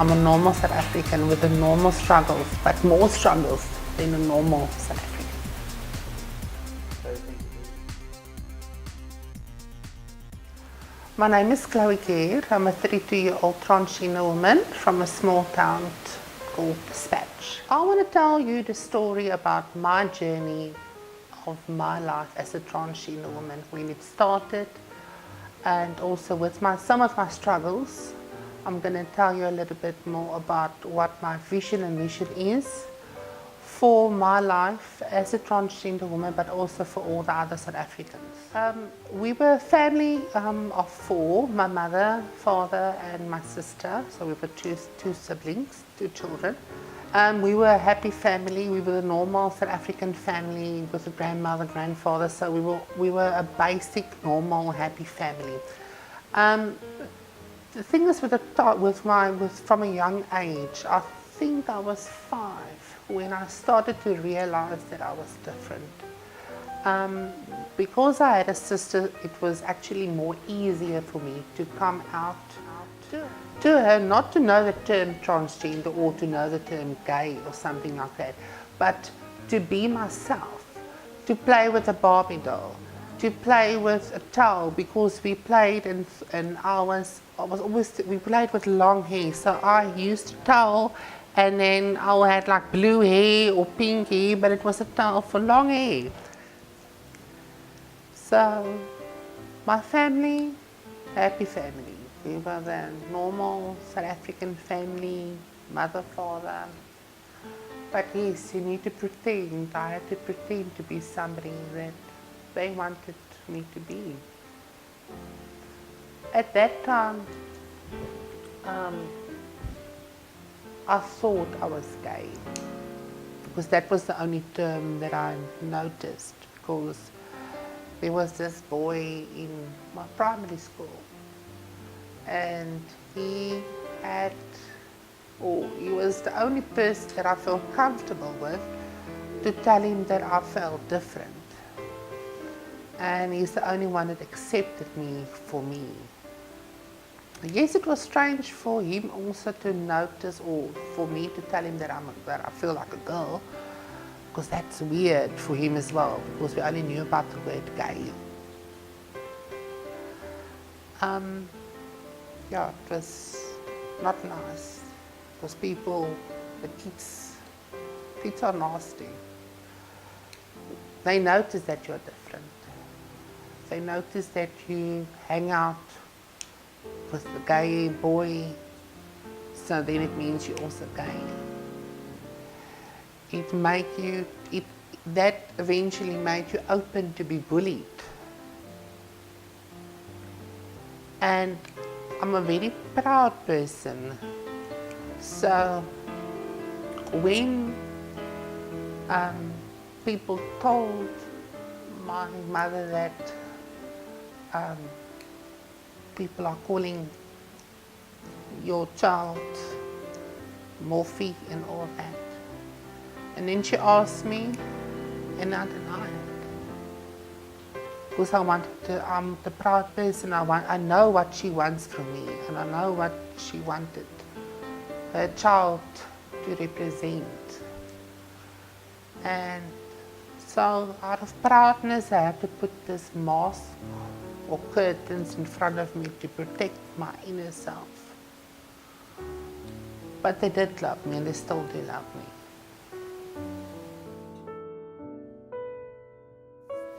I'm a normal South African with the normal struggles, but more struggles than a normal South African. My name is Cloe Gair. I'm a 32-year-old transgender woman from a small town called Dispatch. I want to tell you the story about my journey of my life as a transgender woman, when it started, and also with some of my struggles. I'm going to tell you a little bit more about what my vision and mission is for my life as a transgender woman, but also for all the other South Africans. We were a family of four, my mother, father and my sister, so we were two siblings, two children. We were a happy family. We were a normal South African family with a grandmother, grandfather, so we were a basic, normal, happy family. The thing is from a young age, I think I was 5 when I started to realize that I was different. Because I had a sister, it was actually more easier for me to come out to her, not to know the term transgender or to know the term gay or something like that, but to be myself, to play with a Barbie doll, to play with a towel, because we played and we played with long hair, so I used a towel, and then I had like blue hair or pink hair, but it was a towel for long hair. So my family, happy family. We were the normal South African family, mother, father. But yes, you need to pretend. I had to pretend to be somebody that they wanted me to be. At that time, I thought I was gay, because that was the only term that I noticed, because there was this boy in my primary school, and he was the only person that I felt comfortable with to tell him that I felt different. And he's the only one that accepted me for me. Yes, it was strange for him also to notice, or for me to tell him that I feel like a girl, because that's weird for him as well, because we only knew about the word gay. Yeah, it was not nice, because the kids are nasty. They notice that you're different. They notice that you hang out with the gay boy, so then it means you're also gay. That eventually made you open to be bullied. And I'm a very proud person, so when people told my mother that people are calling your child Morphe and all that, and then she asked me, and I denied it, because I'm the proud person. I know what she wants from me, and I know what she wanted her child to represent. And so out of proudness, I had to put this mask or curtains in front of me to protect my inner self. But they did love me, and they still do love me.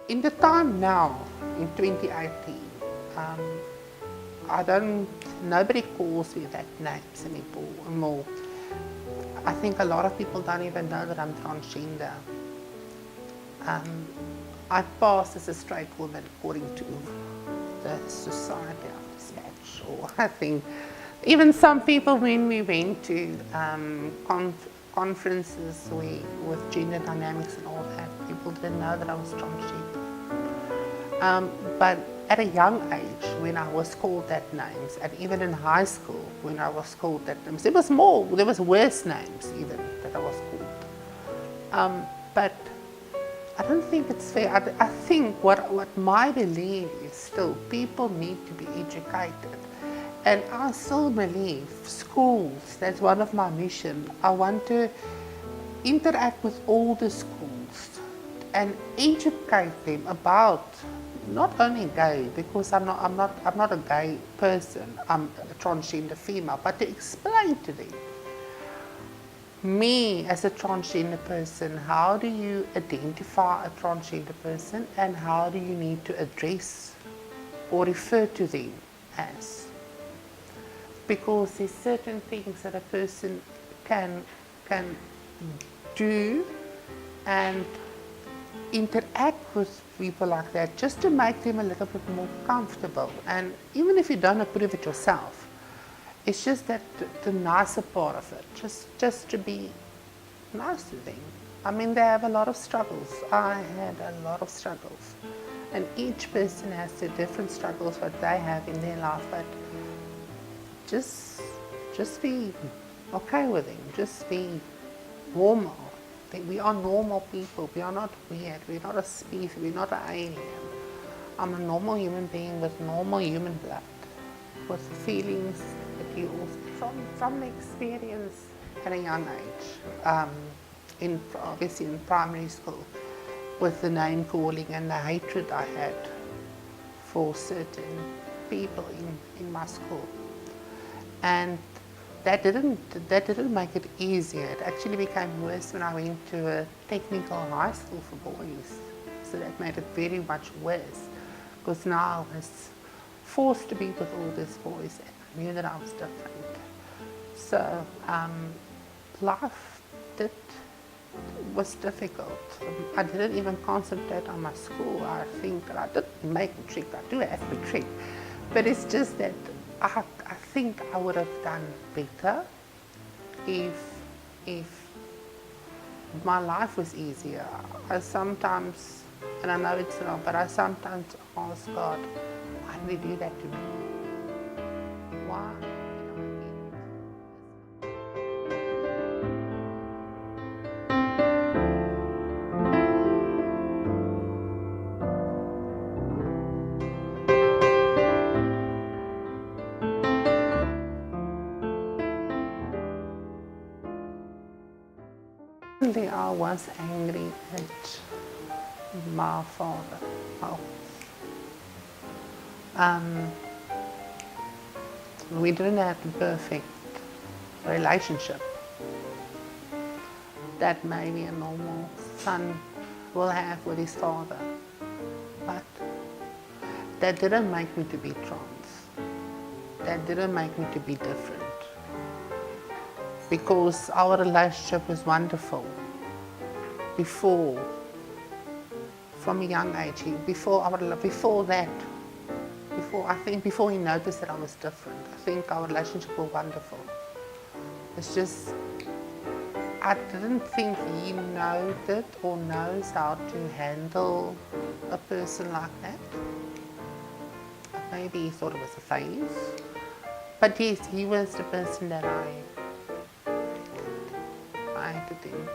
In the time now, in 2018, nobody calls me that names anymore. I think a lot of people don't even know that I'm transgender. I pass as a straight woman according to the Society of Dispatch, or I think even some people, when we went to conferences with gender dynamics and all that, people didn't know that I was transgender. But at a young age, when I was called that names, and even in high school, when I was called that names, there was worse names even that I was called. But I don't think it's fair. I think what my belief is still, people need to be educated. And I still believe schools, that's one of my missions. I want to interact with all the schools and educate them about not only gay, because I'm not a gay person, I'm a transgender female, but to explain to them, me as a transgender person, how do you identify a transgender person and how do you need to address or refer to them as? Because there's certain things that a person can do and interact with people like that just to make them a little bit more comfortable. And even if you don't approve it yourself, it's just that the nicer part of it, just to be nice to them. I mean, they have a lot of struggles. I had a lot of struggles. And each person has their different struggles, what they have in their life, but just be okay with them. Just be normal. We are normal people. We are not weird. We're not a species. We're not an alien. I'm a normal human being with normal human blood, with feelings that you also from the experience at a young age, obviously in primary school, with the name calling and the hatred I had for certain people in my school. And that didn't make it easier. It actually became worse when I went to a technical high school for boys. So that made it very much worse, because now I was forced to be with all these boys and I knew that I was different. So life was difficult. I didn't even concentrate on my school. I think that I didn't make a trick. I do have a trick. But it's just that I think I would have done better if my life was easier. I sometimes, and I know it's wrong, but I sometimes ask God, why did He do that to me? Why? I was angry at my father. We didn't have a perfect relationship that maybe a normal son will have with his father, but that didn't make me to be trans. That didn't make me to be different, because our relationship was wonderful before, from a young age. Before he noticed that I was different, I think our relationship was wonderful. It's just, I didn't think he noted or knows how to handle a person like that. Maybe he thought it was a phase. But yes, he was the person that I hated him.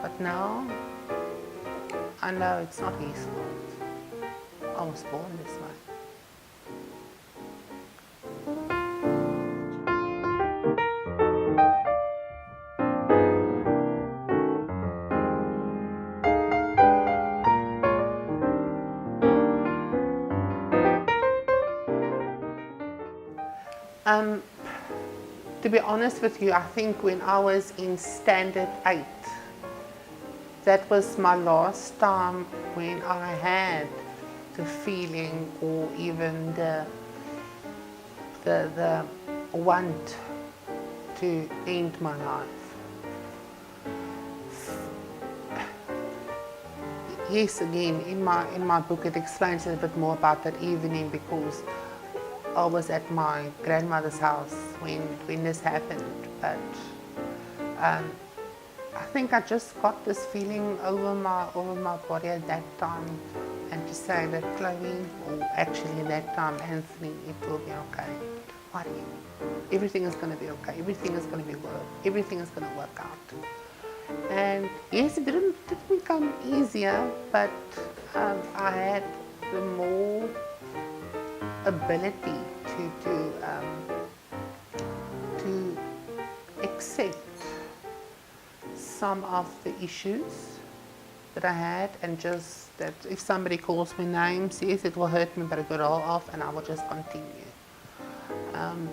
But now, I know it's not his fault. I was born this way. To be honest with you, I think when I was in standard 8, that was my last time when I had the feeling or even the want to end my life. Yes, again, in my book it explains a little bit more about that evening, because I was at my grandmother's house when this happened, but I think I just got this feeling over my body at that time, and to say that Chloe, or actually at that time Anthony, it will be okay. Don't worry, everything is going to be okay. Everything is going to everything is going to work out. And yes, it didn't become easier, but I had the more ability to accept some of the issues that I had, and just that if somebody calls me names, yes, it will hurt me, but it will roll off and I will just continue.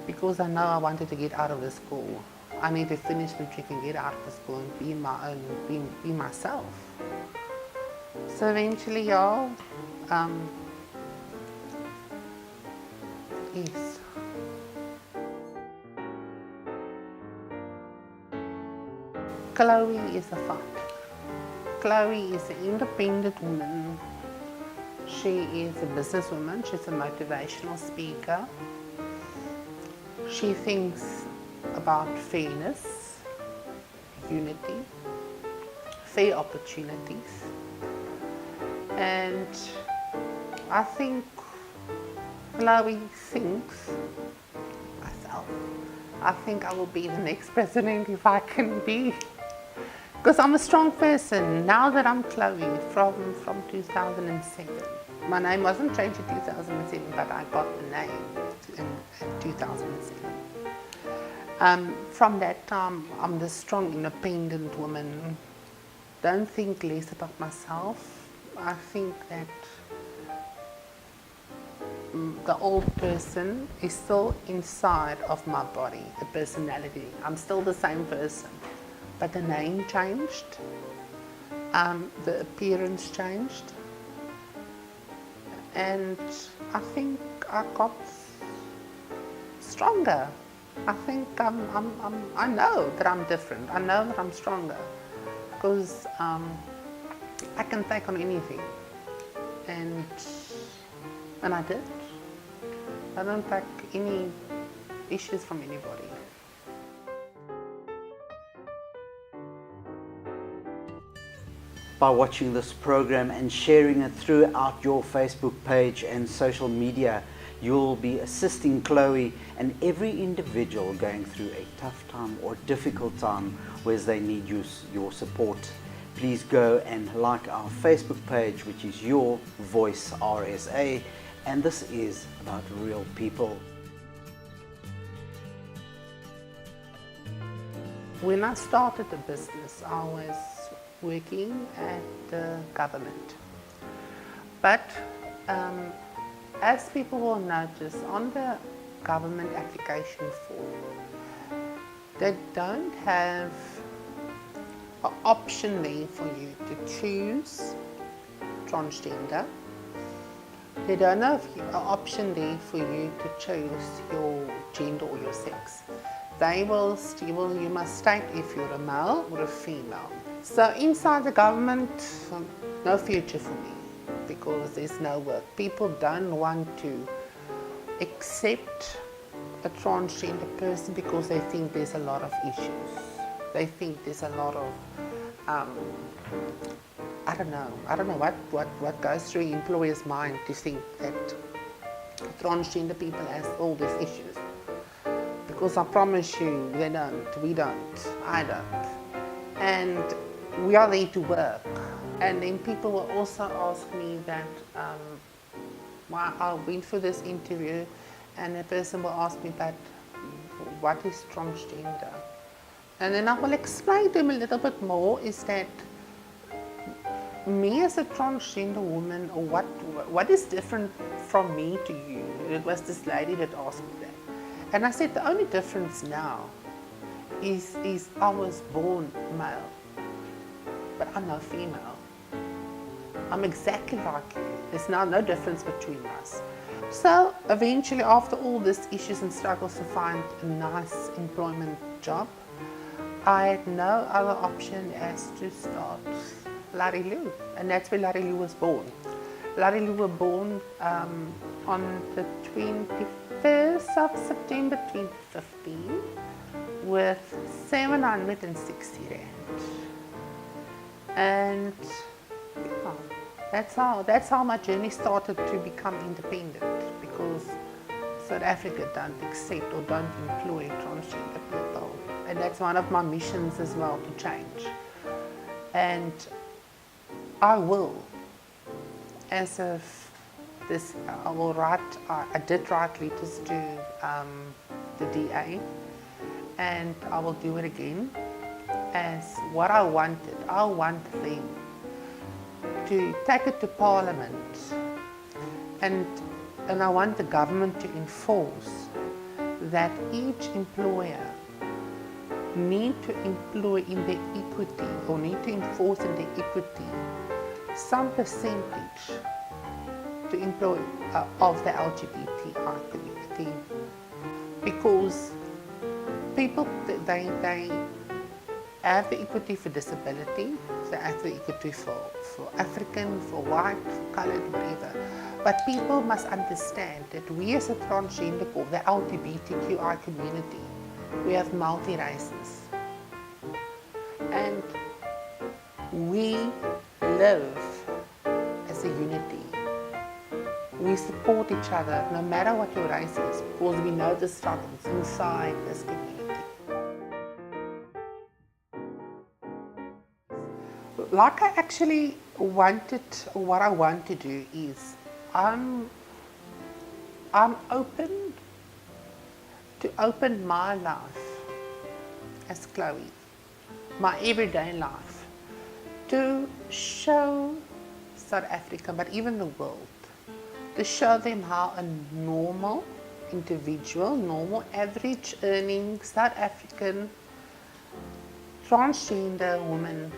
Because I know I wanted to get out of the school. I need to finish matric and get out of the school and be my own, be myself. So eventually, y'all, yes. Chloe is a fighter. Chloe is an independent woman. She is a businesswoman. She's a motivational speaker. She thinks about fairness, unity, fair opportunities. And I think Chloe thinks myself. I think I will be the next president if I can be. Because I'm a strong person. Now that I'm Chloe from 2007. My name wasn't changed in 2007, but I got the name in 2007. From that time, I'm the strong, independent woman. Don't think less about myself. I think that the old person is still inside of my body, the personality. I'm still the same person, but the name changed, the appearance changed, and I think I got stronger. I think I know that I'm different. I know that I'm stronger because I can take on anything, and I did. I don't take any issues from anybody. By watching this program and sharing it throughout your Facebook page and social media, you'll be assisting Chloe and every individual going through a tough time or difficult time where they need your support. Please go and like our Facebook page, which is Your Voice RSA, and this is about real people. When I started the business, I was working at the government. But as people will notice, on the government application form, they don't have an option there for you to choose transgender. They don't have an option there for you to choose your gender or your sex. You must state if you're a male or a female. So inside the government, no future for me because there's no work. People don't want to accept a transgender person because they think there's a lot of issues. They think there's a lot of, I don't know what goes through the employer's mind to think that transgender people has all these issues. Because I promise you, they don't, we don't, I don't. And we are there to work. And then people will also ask me that, I went for this interview and a person will ask me, but what is transgender? And then I will explain to them a little bit more, is that me as a transgender woman, or what is different from me to you? It was this lady that asked me that. And I said the only difference now is I was born male, but I'm no female. I'm exactly like you. There's now no difference between us. So eventually, after all these issues and struggles to find a nice employment job, I had no other option as to start Larry Lou, and that's where Larry Lou was born. Larry Lou was born on the 21st of September 2015 with 760 rand. And yeah, that's how my journey started to become independent, because South Africa don't accept or don't employ transgender people. And that's one of my missions as well, to change. And I will, as of this, I did write letters to the DA, and I will do it again as what I wanted. I want them to take it to Parliament, and I want the government to enforce that each employer need to employ in their equity, or need to enforce in their equity some percentage to employ of the LGBTI community, because people, they have the equity for disability, they have the equity for African, for white, for coloured, whatever. But people must understand that we as a transgender, or the LGBTQI community, we have multi-races. And we live as a unity. We support each other no matter what your race is, because we know the struggles inside this community. Like I actually wanted, what I want to do is, I'm open to open my life as Chloe, my everyday life, to show South Africa, but even the world, to show them how a normal individual, normal average earning South African transgender woman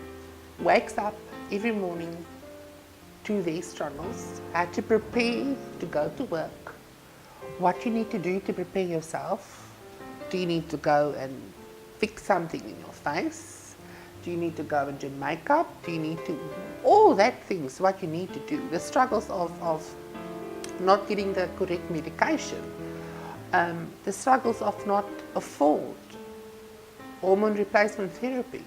wakes up every morning to their struggles, how to prepare to go to work, what you need to do to prepare yourself. Do you need to go and fix something in your face? Do you need to go and do makeup? Do you need to, all that things, what you need to do, the struggles of not getting the correct medication, the struggles of not afford hormone replacement therapy.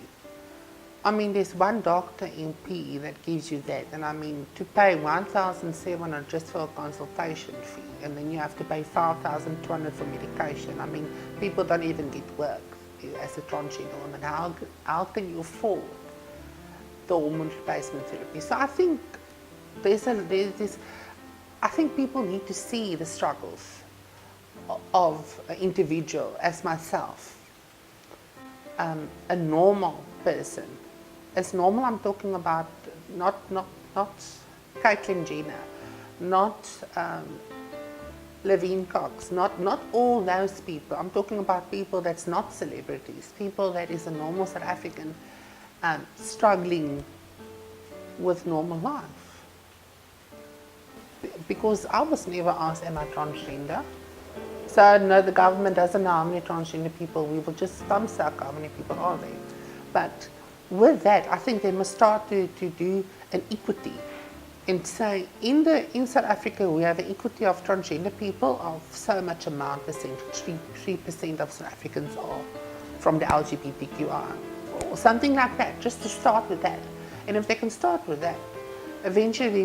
I mean, there's one doctor in PE that gives you that, and I mean, to pay 1,700 just for a consultation fee, and then you have to pay 5,200 for medication. I mean, people don't even get work as a transgender woman. How can you afford the hormone replacement therapy? So I think I think people need to see the struggles of an individual as myself, a normal person. As normal, I'm talking about not Caitlyn Jenner, not Levine Cox, not all those people. I'm talking about people that's not celebrities, people that is a normal South African struggling with normal life. Because I was never asked, am I transgender? So no, the government doesn't know how many transgender people. We will just thumb suck how many people are there. But with that, I think they must start to do an equity and say, in South Africa, we have an equity of transgender people of so much amount percentage, 3% of South Africans are from the LGBTQI, or something like that, just to start with that. And if they can start with that, eventually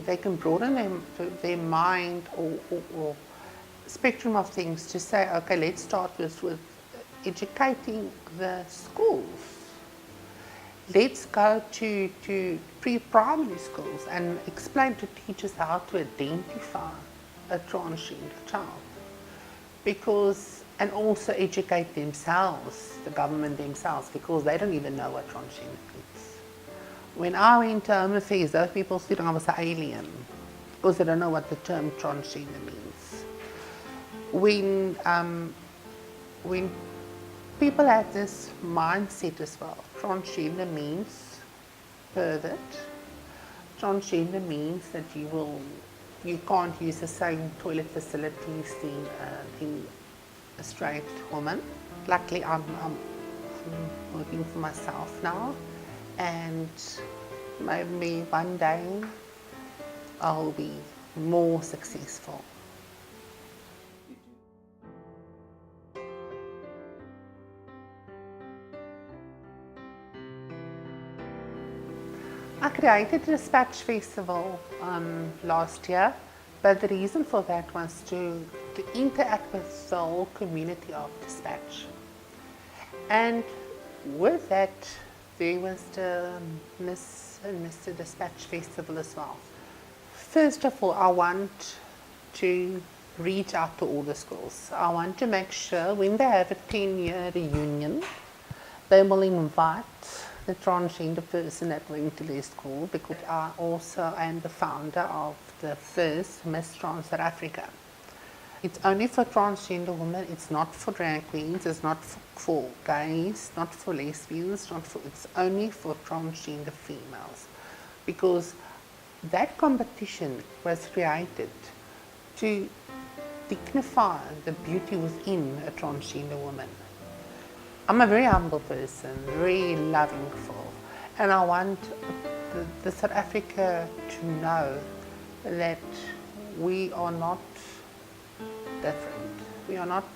they can broaden their mind or spectrum of things to say, okay, let's start with educating the schools. Let's go to pre-primary schools and explain to teachers how to identify a transgender child. And also educate themselves, the government themselves, because they don't even know what transgender is. When I went to Home Affairs, those people said I was an alien, because they don't know what the term transgender means. When people have this mindset as well, transgender means pervert. Transgender means that you can't use the same toilet facilities in a straight woman. Luckily, I'm working for myself now, and maybe one day I'll be more successful. I created a Dispatch Festival last year, but the reason for that was to interact with the whole community of Dispatch. And with that, there was the Miss and Mr. Dispatch Festival as well. First of all, I want to reach out to all the schools. I want to make sure when they have a 10-year reunion, they will invite the transgender person that went to their school, because I also am the founder of the first Miss Trans South Africa. It's only for transgender women, it's not for drag queens, it's not for gays, not for lesbians, it's only for transgender females. Because that competition was created to dignify the beauty within a transgender woman. I'm a very humble person, very loving full, and I want the South Africa to know that we are not different. We are not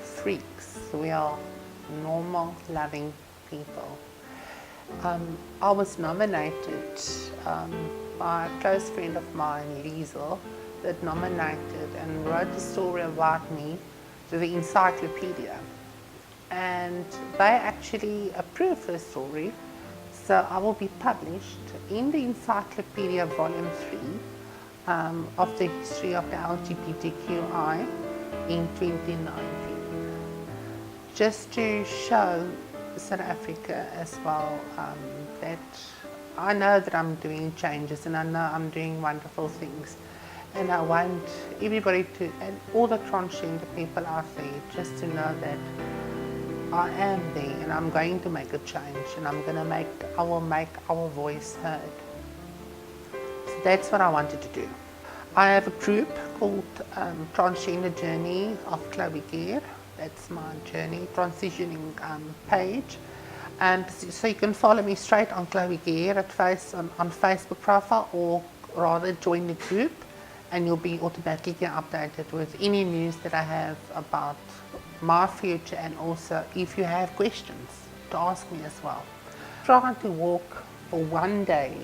freaks. We are normal, loving people. I was nominated by a close friend of mine, Liesel, that nominated and wrote a story about me to the encyclopedia. And they actually approved the story, so I will be published in the encyclopedia volume 3 of the history of the LGBTQI in 2019, just to show South Africa as well that I know that I'm doing changes and I know I'm doing wonderful things, and I want everybody to, and all the transgender people out there, just to know that I am there and I'm going to make a change, and I will make our voice heard. So that's what I wanted to do. I have a group called Transgender Journey of Chloe Gair. That's my journey, transitioning page. And so you can follow me straight on Chloe Gair on Facebook profile, or rather join the group, and you'll be automatically updated with any news that I have about my future, and also if you have questions to ask me as well. Try to walk for one day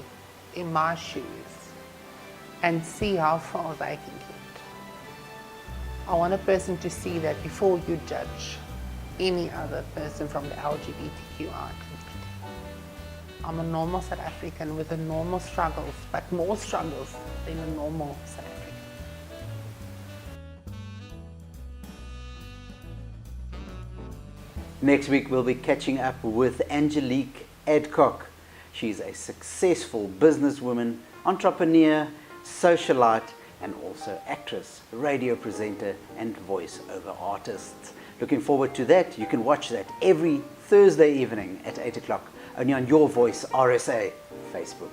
in my shoes and see how far they can get. I want a person to see that before you judge any other person from the LGBTQI community. I'm a normal South African with a normal struggles, but more struggles than a normal South African. Next week we'll be catching up with Angelique Adcock. She's a successful businesswoman, entrepreneur, socialite, and also actress, radio presenter, and voice-over artist. Looking forward to that. You can watch that every Thursday evening at 8 o'clock, only on Your Voice RSA Facebook.